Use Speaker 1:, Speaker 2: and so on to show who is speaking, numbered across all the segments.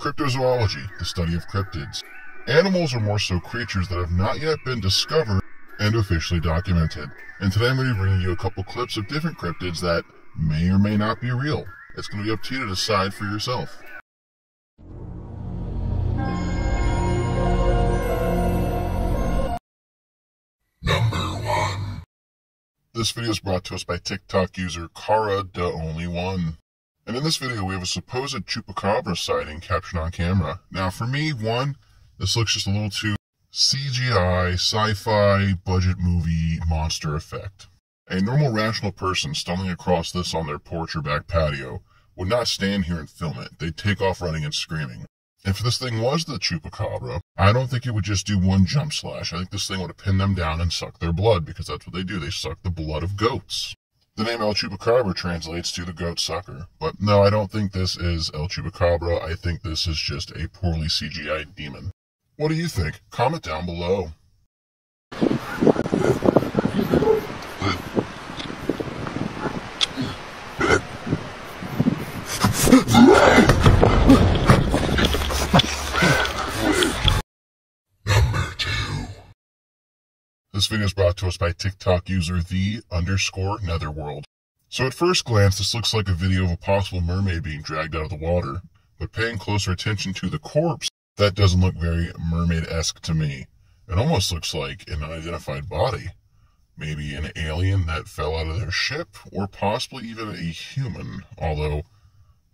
Speaker 1: Cryptozoology, the study of cryptids. Animals are more so creatures that have not yet been discovered and officially documented. And today I'm going to be bringing you a couple clips of different cryptids that may or may not be real. It's going to be up to you to decide for yourself. Number 1. This video is brought to us by TikTok user Cara_the_Only_One. And in this video, we have a supposed Chupacabra sighting captured on camera. Now, for me, this looks just a little too CGI, sci-fi, budget movie, monster effect. A normal, rational person stumbling across this on their porch or back patio would not stand here and film it. They'd take off running and screaming. If this thing was the Chupacabra, I don't think it would just do one jump slash. I think this thing would have pinned them down and sucked their blood, because that's what they do. They suck the blood of goats. The name El Chupacabra translates to the goat sucker. But no, I don't think this is El Chupacabra. I think this is just a poorly CGI'd demon. What do you think? Comment down below. Number 2. This video is brought to us by TikTok user the_Netherworld. So at first glance, this looks like a video of a possible mermaid being dragged out of the water, but paying closer attention to the corpse, that doesn't look very mermaid-esque to me. It almost looks like an unidentified body. Maybe an alien that fell out of their ship, or possibly even a human, although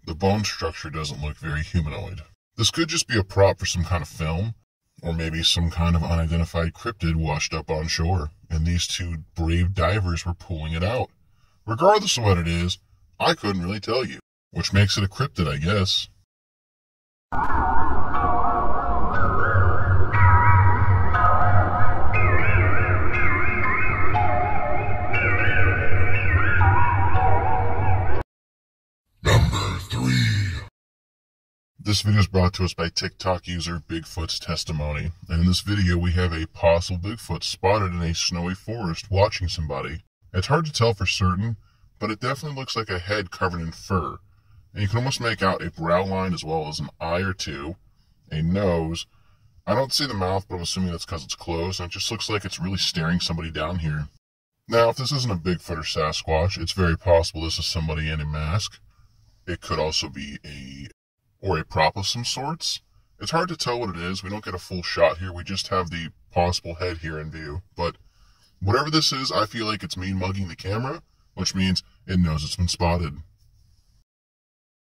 Speaker 1: the bone structure doesn't look very humanoid. This could just be a prop for some kind of film, or maybe some kind of unidentified cryptid washed up on shore, and these two brave divers were pulling it out. Regardless of what it is, I couldn't really tell you, which makes it a cryptid, I guess. This video is brought to us by TikTok user Bigfoot's Testimony, and in this video we have a possible Bigfoot spotted in a snowy forest watching somebody. It's hard to tell for certain, but it definitely looks like a head covered in fur, and you can almost make out a brow line as well as an eye or two, a nose. I don't see the mouth, but I'm assuming that's because it's closed, and it just looks like it's really staring somebody down here. Now, if this isn't a Bigfoot or Sasquatch, it's very possible this is somebody in a mask. It could also be a prop of some sorts. It's hard to tell what it is. We don't get a full shot here. We just have the possible head here in view. But whatever this is, I feel like it's mean mugging the camera, which means it knows it's been spotted.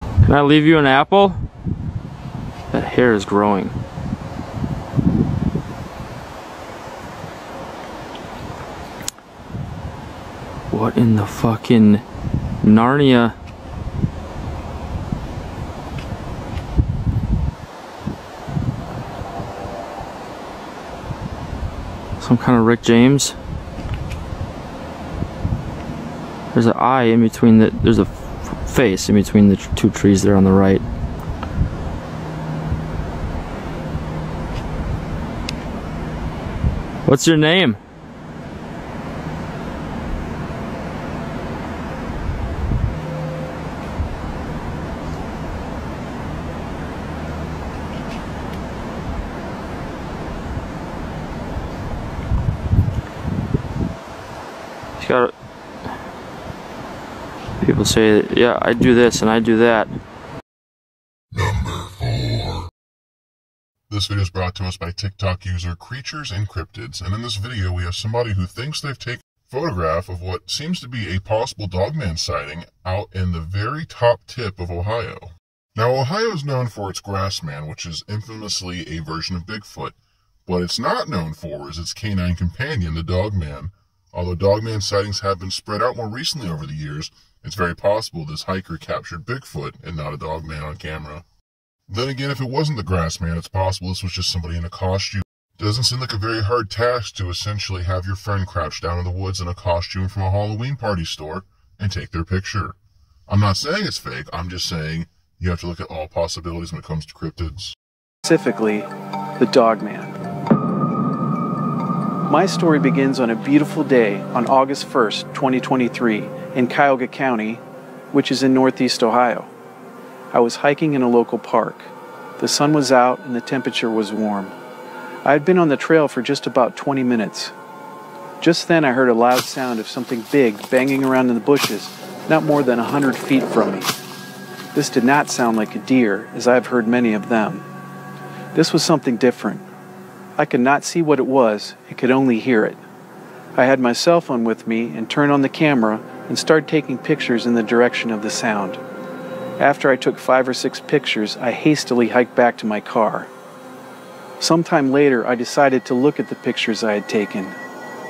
Speaker 2: Can I leave you an apple? That hair is growing. What in the fucking Narnia? Some kind of Rick James. There's an eye in between there's a face in between the two trees there on the right. What's your name? People say, yeah, I do this and I do that.
Speaker 1: Number 4. This video is brought to us by TikTok user Creatures and Cryptids, and in this video we have somebody who thinks they've taken a photograph of what seems to be a possible Dogman sighting out in the very top tip of Ohio. Now, Ohio is known for its grassman, which is infamously a version of Bigfoot. What it's not known for is its canine companion, the Dogman. Although Dogman sightings have been spread out more recently over the years, it's very possible this hiker captured Bigfoot and not a Dogman on camera. Then again, if it wasn't the grassman, it's possible this was just somebody in a costume. It doesn't seem like a very hard task to essentially have your friend crouch down in the woods in a costume from a Halloween party store and take their picture. I'm not saying it's fake, I'm just saying you have to look at all possibilities when it comes to cryptids.
Speaker 3: Specifically, the Dogman. My story begins on a beautiful day on August 1st, 2023, in Cuyahoga County, which is in northeast Ohio. I was hiking in a local park. The sun was out and the temperature was warm. I had been on the trail for just about 20 minutes. Just then I heard a loud sound of something big banging around in the bushes, not more than 100 feet from me. This did not sound like a deer, as I have heard many of them. This was something different. I could not see what it was, and could only hear it. I had my cell phone with me and turned on the camera and started taking pictures in the direction of the sound. After I took 5 or 6 pictures, I hastily hiked back to my car. Sometime later, I decided to look at the pictures I had taken.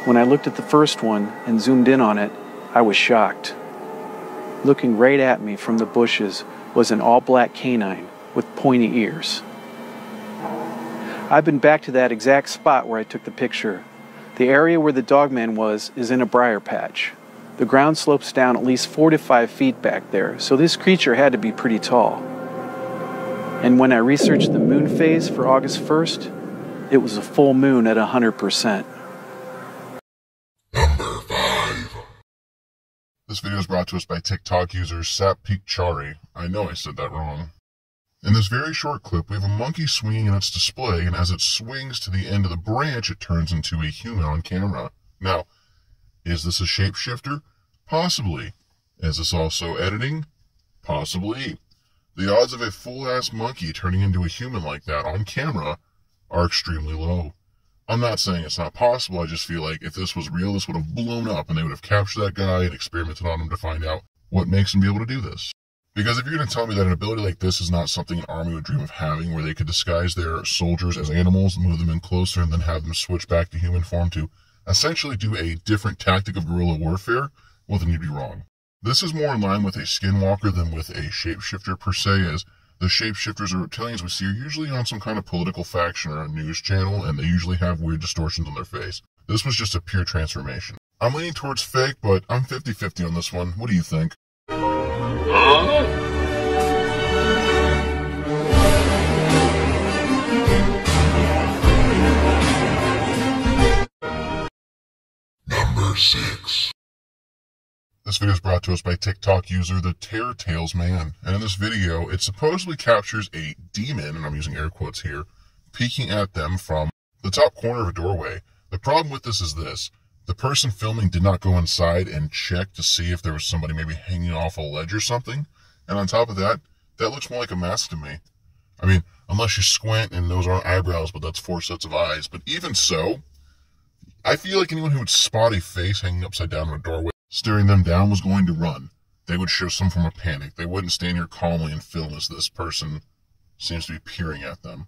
Speaker 3: When I looked at the first one and zoomed in on it, I was shocked. Looking right at me from the bushes was an all-black canine with pointy ears. I've been back to that exact spot where I took the picture. The area where the Dogman was is in a briar patch. The ground slopes down at least 4 to 5 feet back there, so this creature had to be pretty tall. And when I researched the moon phase for August 1st, it was a full moon at 100%.
Speaker 1: Number 5. This video is brought to us by TikTok user Chari. I know I said that wrong. In this very short clip, we have a monkey swinging in its display, and as it swings to the end of the branch, it turns into a human on camera. Now, is this a shapeshifter? Possibly. Is this also editing? Possibly. The odds of a full-ass monkey turning into a human like that on camera are extremely low. I'm not saying it's not possible, I just feel like if this was real, this would have blown up, and they would have captured that guy and experimented on him to find out what makes him be able to do this. Because if you're going to tell me that an ability like this is not something an army would dream of having, where they could disguise their soldiers as animals, move them in closer, and then have them switch back to human form to essentially do a different tactic of guerrilla warfare, well then you'd be wrong. This is more in line with a skinwalker than with a shapeshifter per se, as the shapeshifters or reptilians we see are usually on some kind of political faction or a news channel, and they usually have weird distortions on their face. This was just a pure transformation. I'm leaning towards fake, but I'm 50-50 on this one. What do you think? Number 6. This video is brought to us by TikTok user The Terror Tales Man, and in this video, it supposedly captures a demon, and I'm using air quotes here, peeking at them from the top corner of a doorway. The problem with this is this. The person filming did not go inside and check to see if there was somebody maybe hanging off a ledge or something, and on top of that, that looks more like a mask to me. I mean, unless you squint and those aren't eyebrows, but that's 4 sets of eyes. But even so, I feel like anyone who would spot a face hanging upside down in a doorway, staring them down, was going to run. They would show some form of panic. They wouldn't stand here calmly and film as this person seems to be peering at them.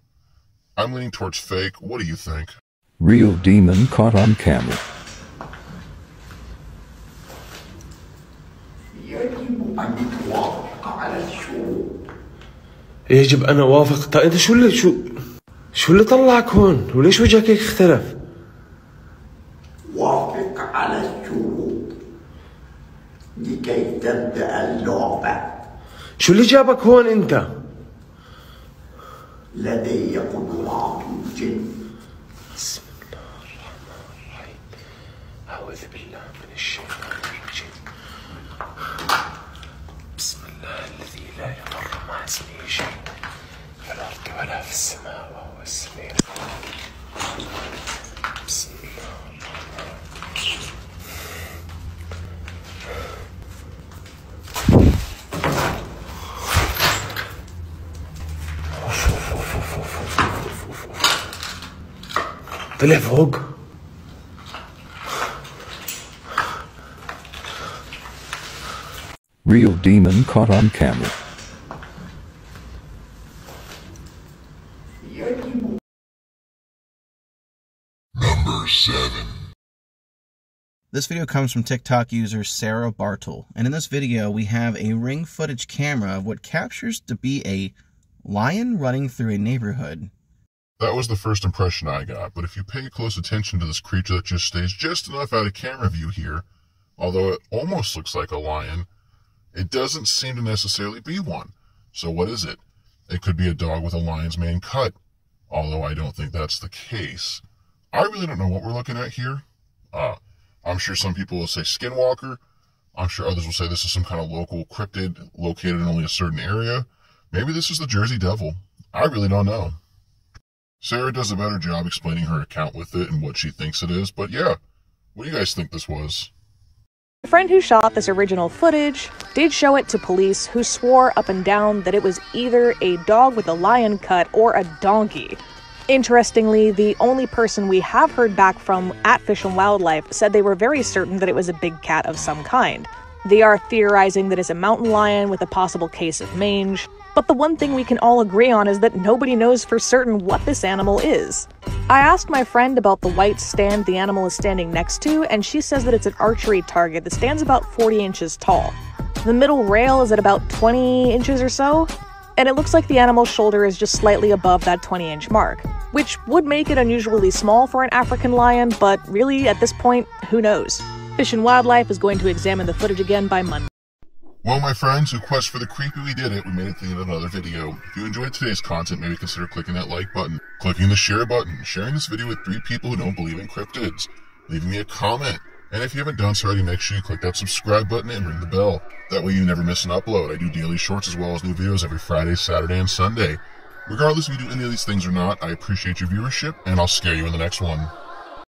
Speaker 1: I'm leaning towards fake. What do you think?
Speaker 4: Real demon caught on camera.
Speaker 5: يجب أن أوافق. طيب أنت شو اللي طلعك هون؟ وليش وجهك هيك اختلف؟
Speaker 6: وافق على الشروط لكي تبدأ اللعبة.
Speaker 5: شو اللي جابك هون أنت؟
Speaker 6: لدي قدرات الجن.
Speaker 5: بسم الله الرحمن الرحيم. أعوذ بالله من الشيطان الرجيم. بسم الله الذي لا يضر مع اسمه شيء في الأرض ولا في السماء وهو السميع العليم. بسم الله الرحمن الرحيم. طلع فوق.
Speaker 4: Real demon caught on camera.
Speaker 1: Number 7.
Speaker 7: This video comes from TikTok user Sarah Bartle, and in this video we have a ring footage camera of what captures to be a lion running through a neighborhood.
Speaker 1: That was the first impression I got, but if you pay close attention to this creature that just stays just enough out of camera view here, although it almost looks like a lion, it doesn't seem to necessarily be one. So what is it? It could be a dog with a lion's mane cut, although I don't think that's the case. I really don't know what we're looking at here. I'm sure some people will say skinwalker. I'm sure others will say this is some kind of local cryptid located in only a certain area. Maybe this is the Jersey Devil. I really don't know. Sarah does a better job explaining her account with it and what she thinks it is, but yeah, what do you guys think this was?
Speaker 8: The friend who shot this original footage did show it to police, who swore up and down that it was either a dog with a lion cut or a donkey. Interestingly, the only person we have heard back from at Fish and Wildlife said they were very certain that it was a big cat of some kind. They are theorizing that it's a mountain lion with a possible case of mange, but the one thing we can all agree on is that nobody knows for certain what this animal is. I asked my friend about the white stand the animal is standing next to, and she says that it's an archery target that stands about 40 inches tall. The middle rail is at about 20 inches or so, and it looks like the animal's shoulder is just slightly above that 20-inch mark, which would make it unusually small for an African lion, but really, at this point, who knows? Fish and Wildlife is going to examine the footage again by Monday.
Speaker 1: Well, my friends, who quest for the creepy, we did it. We made it to the end of another video. If you enjoyed today's content, maybe consider clicking that like button, clicking the share button, sharing this video with 3 people who don't believe in cryptids, leaving me a comment, and if you haven't done so already, make sure you click that subscribe button and ring the bell. That way you never miss an upload. I do daily shorts as well as new videos every Friday, Saturday, and Sunday. Regardless if you do any of these things or not, I appreciate your viewership, and I'll scare you in the next one.